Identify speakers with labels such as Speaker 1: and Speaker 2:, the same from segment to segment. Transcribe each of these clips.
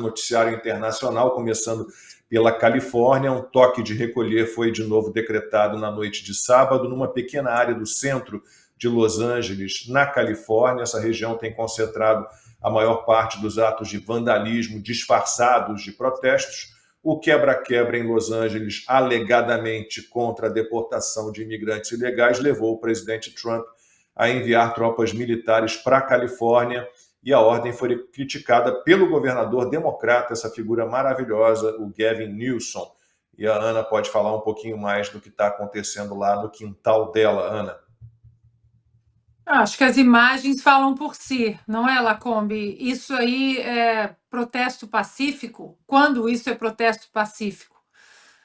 Speaker 1: noticiário internacional, começando pela Califórnia. Um toque de recolher foi de novo decretado na noite de sábado, numa pequena área do centro de Los Angeles, na Califórnia. Essa região tem concentrado a maior parte dos atos de vandalismo disfarçados de protestos. O quebra-quebra em Los Angeles, alegadamente contra a deportação de imigrantes ilegais, levou o presidente Trump a enviar tropas militares para a Califórnia, e a ordem foi criticada pelo governador democrata, essa figura maravilhosa, o Gavin Newsom. E a Ana pode falar um pouquinho mais do que está acontecendo lá no quintal dela, Ana.
Speaker 2: Acho que as imagens falam por si, não é, Lacombe? Isso aí é protesto pacífico? Quando isso é protesto pacífico?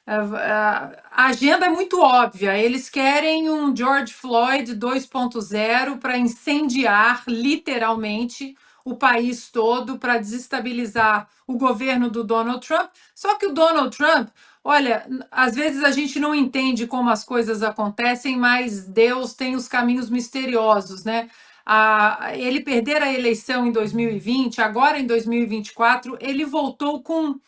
Speaker 2: A agenda é muito óbvia. Eles querem um George Floyd 2.0 para incendiar, literalmente, o país todo, para desestabilizar o governo do Donald Trump. Só que o Donald Trump, olha, às vezes a gente não entende como as coisas acontecem, mas Deus tem os caminhos misteriosos, né? Ele perder a eleição em 2020, agora em 2024, ele voltou com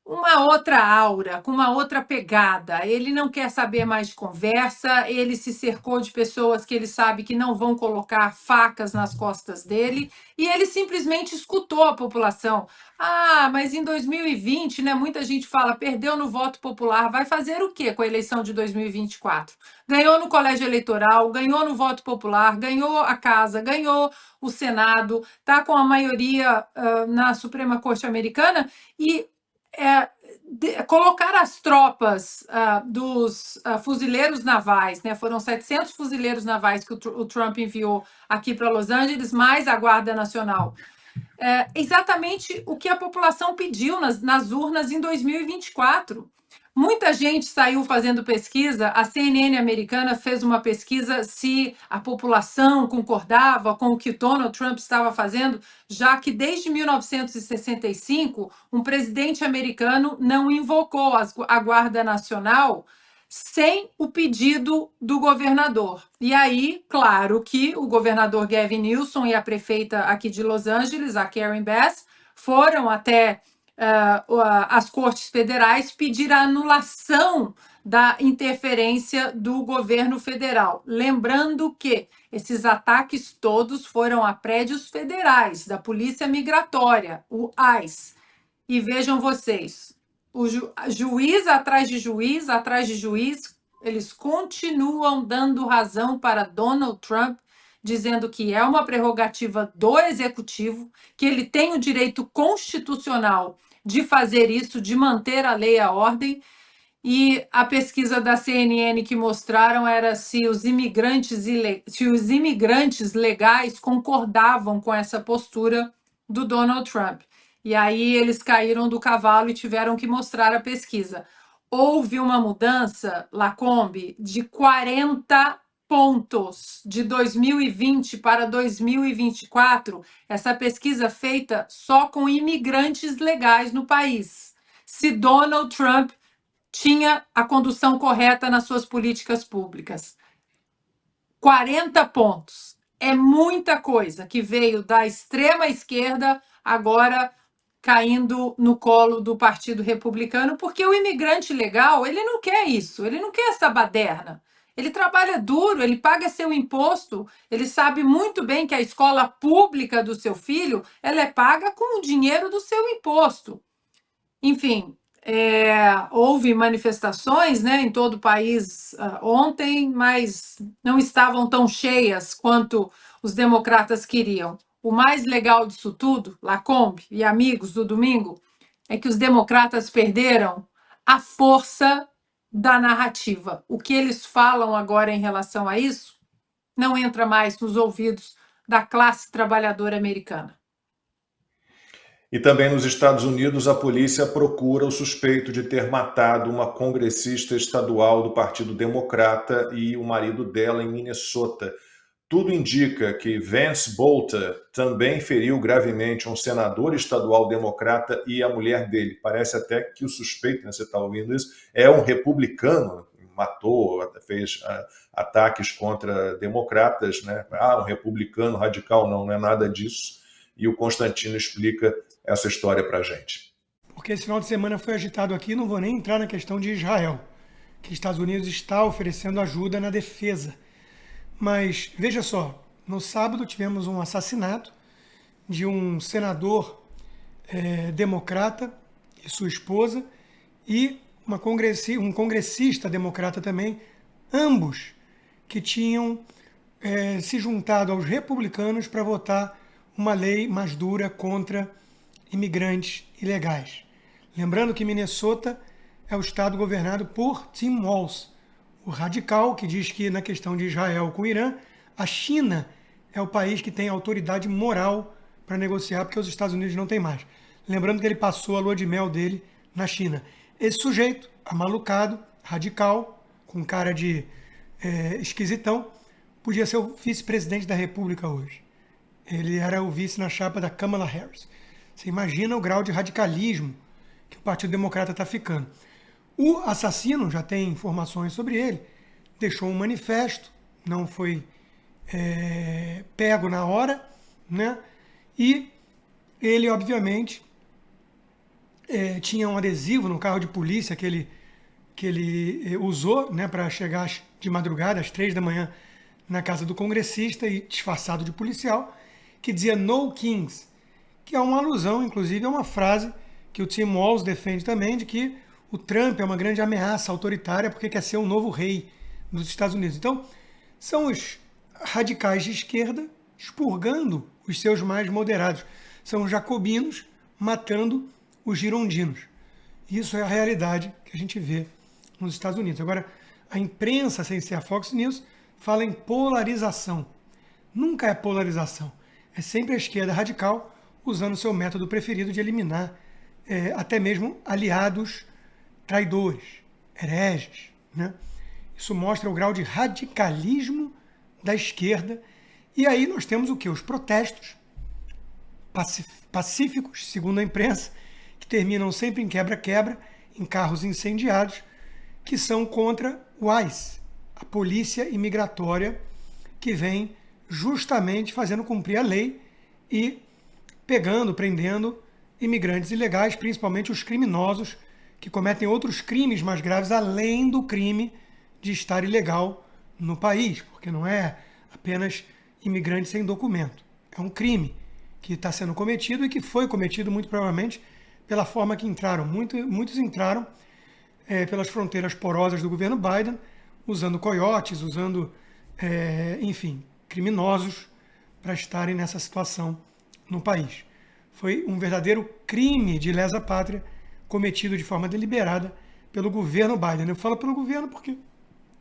Speaker 2: uma outra aura, com uma outra pegada. Ele não quer saber mais de conversa, ele se cercou de pessoas que ele sabe que não vão colocar facas nas costas dele, e ele simplesmente escutou a população. Ah, mas em 2020, né, muita gente fala, perdeu no voto popular, vai fazer o quê com a eleição de 2024? Ganhou no colégio eleitoral, ganhou no voto popular, ganhou a casa, ganhou o Senado, está com a maioria na Suprema Corte Americana, e colocar as tropas dos fuzileiros navais, né? Foram 700 fuzileiros navais que o Trump enviou aqui para Los Angeles, mais a Guarda Nacional. Exatamente o que a população pediu nas urnas em 2024. Muita gente saiu fazendo pesquisa, a CNN americana fez uma pesquisa se a população concordava com o que Donald Trump estava fazendo, já que desde 1965 um presidente americano não invocou a Guarda Nacional sem o pedido do governador. E aí, claro que o governador Gavin Newsom e a prefeita aqui de Los Angeles, a Karen Bass, foram até as cortes federais pedir a anulação da interferência do governo federal. Lembrando que esses ataques todos foram a prédios federais, da Polícia Migratória, o ICE. E vejam vocês, juiz atrás de juiz, eles continuam dando razão para Donald Trump, dizendo que é uma prerrogativa do executivo, que ele tem o direito constitucional de fazer isso, de manter a lei e a ordem. E a pesquisa da CNN que mostraram era se os imigrantes legais concordavam com essa postura do Donald Trump. E aí eles caíram do cavalo e tiveram que mostrar a pesquisa. Houve uma mudança, Lacombe, de 40 pontos de 2020 para 2024, essa pesquisa feita só com imigrantes legais no país. Se Donald Trump tinha a condução correta nas suas políticas públicas. 40 pontos. É muita coisa que veio da extrema esquerda, agora caindo no colo do Partido Republicano, porque o imigrante legal, ele não quer isso, ele não quer essa baderna. Ele trabalha duro, ele paga seu imposto, ele sabe muito bem que a escola pública do seu filho, ela é paga com o dinheiro do seu imposto. Enfim, houve manifestações, né, em todo o país ontem, mas não estavam tão cheias quanto os democratas queriam. O mais legal disso tudo, Lacombe e amigos do domingo, é que os democratas perderam a força da narrativa. O que eles falam agora em relação a isso não entra mais nos ouvidos da classe trabalhadora americana.
Speaker 1: E também nos Estados Unidos, a polícia procura o suspeito de ter matado uma congressista estadual do Partido Democrata e o marido dela em Minnesota. Tudo indica que Vance Bolter também feriu gravemente um senador estadual democrata e a mulher dele. Parece até que o suspeito, né, você está ouvindo isso, é um republicano, matou, fez ataques contra democratas, né? Um republicano radical, não é nada disso. e o Constantino explica essa história para a gente.
Speaker 3: Porque esse final de semana foi agitado aqui, não vou nem entrar na questão de Israel, que Estados Unidos está oferecendo ajuda na defesa. Mas veja só, no sábado tivemos um assassinato de um senador democrata e sua esposa e um congressista democrata também, ambos que tinham se juntado aos republicanos para votar uma lei mais dura contra imigrantes ilegais. Lembrando que Minnesota é o estado governado por Tim Walz, o radical que diz que na questão de Israel com o Irã, a China é o país que tem autoridade moral para negociar, porque os Estados Unidos não têm mais. Lembrando que ele passou a lua de mel dele na China. Esse sujeito, amalucado, radical, com cara de esquisitão, podia ser o vice-presidente da República hoje. Ele era o vice na chapa da Kamala Harris. Você imagina o grau de radicalismo que o Partido Democrata está ficando. O assassino, já tem informações sobre ele, deixou um manifesto, não foi pego na hora, né? E ele, obviamente, tinha um adesivo no carro de polícia que ele usou, né, para chegar de madrugada, às 3 da manhã, na casa do congressista e disfarçado de policial, que dizia "No Kings", que é uma alusão, inclusive, a uma frase que o Tim Walz defende também, de que o Trump é uma grande ameaça autoritária porque quer ser o novo rei dos Estados Unidos. Então, são os radicais de esquerda expurgando os seus mais moderados. São os jacobinos matando os girondinos. Isso é a realidade que a gente vê nos Estados Unidos. Agora, a imprensa, sem ser a Fox News, fala em polarização. Nunca é polarização. É sempre a esquerda radical usando o seu método preferido de eliminar até mesmo aliados traidores, hereges, né? Isso mostra o grau de radicalismo da esquerda. E aí nós temos o quê? Os protestos pacíficos, segundo a imprensa, que terminam sempre em quebra-quebra, em carros incendiados, que são contra o ICE, a polícia imigratória, que vem justamente fazendo cumprir a lei e prendendo imigrantes ilegais, principalmente os criminosos, que cometem outros crimes mais graves, além do crime de estar ilegal no país, porque não é apenas imigrante sem documento. É um crime que está sendo cometido e que foi cometido muito provavelmente pela forma que entraram. Muitos entraram pelas fronteiras porosas do governo Biden, usando coiotes, usando, enfim, criminosos para estarem nessa situação no país. Foi um verdadeiro crime de lesa pátria cometido de forma deliberada pelo governo Biden. Eu falo pelo governo porque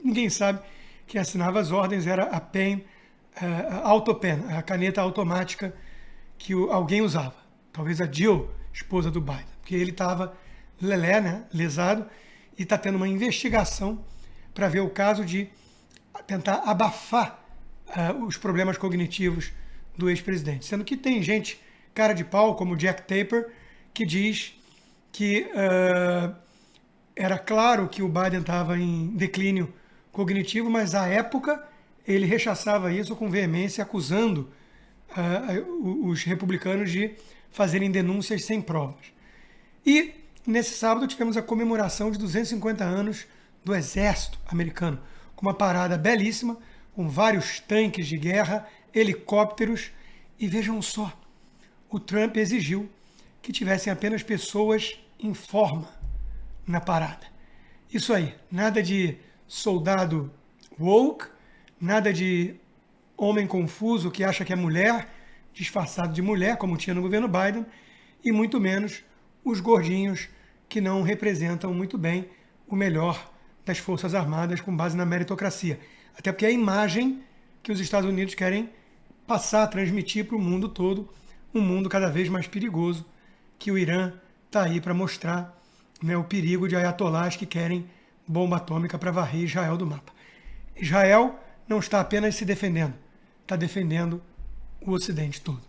Speaker 3: ninguém sabe quem assinava as ordens, era a AutoPen, a caneta automática que alguém usava. Talvez a Jill, esposa do Biden, porque ele estava lesado, e está tendo uma investigação para ver o caso de tentar abafar os problemas cognitivos do ex-presidente. Sendo que tem gente, cara de pau, como Jack Tapper, que diz que era claro que o Biden estava em declínio cognitivo, mas à época ele rechaçava isso com veemência, acusando os republicanos de fazerem denúncias sem provas. E nesse sábado tivemos a comemoração de 250 anos do Exército Americano, com uma parada belíssima, com vários tanques de guerra, helicópteros, e vejam só, o Trump exigiu que tivessem apenas pessoas em forma na parada. Isso aí, nada de soldado woke, nada de homem confuso que acha que é mulher, disfarçado de mulher, como tinha no governo Biden, e muito menos os gordinhos que não representam muito bem o melhor das Forças Armadas com base na meritocracia. Até porque é a imagem que os Estados Unidos querem passar, transmitir para o mundo todo, um mundo cada vez mais perigoso, que o Irã está aí para mostrar, né, o perigo de ayatolás que querem bomba atômica para varrer Israel do mapa. Israel não está apenas se defendendo, está defendendo o Ocidente todo.